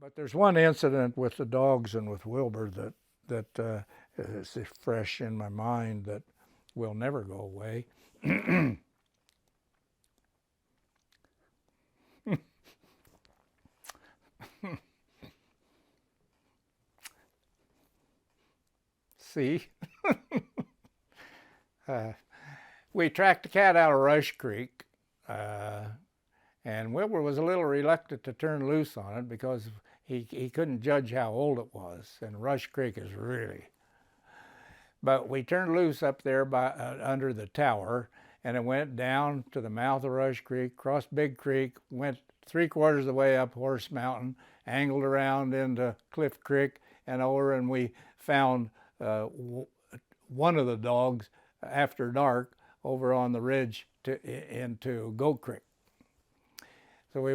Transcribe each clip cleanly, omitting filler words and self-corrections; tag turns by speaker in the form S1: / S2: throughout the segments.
S1: But there's one incident with the dogs and with Wilbur that is fresh in my mind that will never go away. See? We tracked a cat out of Rush Creek, and Wilbur was a little reluctant to turn loose on it because he couldn't judge how old it was, and Rush Creek is really. But we turned loose up there by under the tower, and it went down to the mouth of Rush Creek, crossed Big Creek, went 3/4 of the way up Horse Mountain, angled around into Cliff Creek and over, and we found one of the dogs after dark over on the ridge into Goat Creek. So we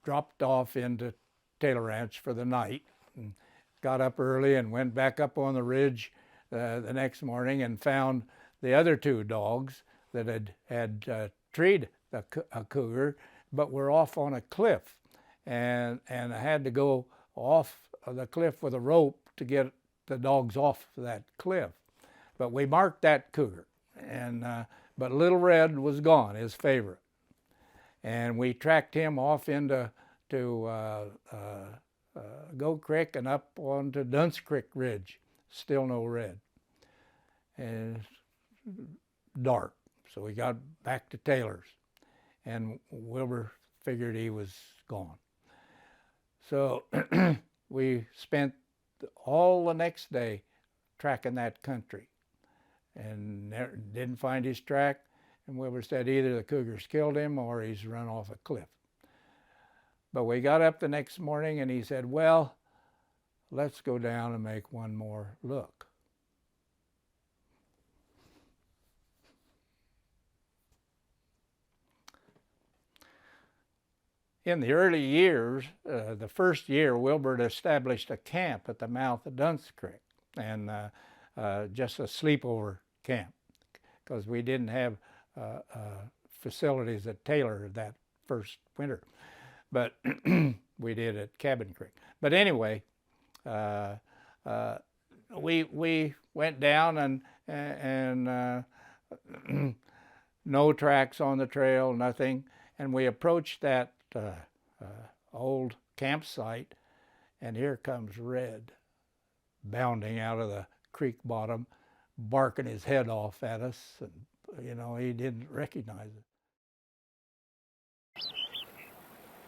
S1: dropped off into Taylor Ranch for the night, and got up early and went back up on the ridge the next morning and found the other two dogs that had treed a cougar, but were off on a cliff, and I had to go off the cliff with a rope to get the dogs off that cliff. But we marked that cougar, and but Little Red was gone, his favorite, and we tracked him off into Goat Creek and up onto Dunce Creek Ridge. Still no Red, and dark. So we got back to Taylor's, and Wilbur figured he was gone. So we spent all the next day tracking that country, and didn't find his track. And Wilbur said either the cougars killed him or he's run off a cliff. But we got up the next morning and he said, well, let's go down and make one more look. In the early years, the first year, Wilbur established a camp at the mouth of Dunce Creek, and just a sleepover camp, because we didn't have facilities at Taylor that first winter, but we did at Cabin Creek. But anyway, we went down and no tracks on the trail, nothing, and we approached that old campsite, and here comes Red, bounding out of the creek bottom, barking his head off at us, and he didn't recognize it.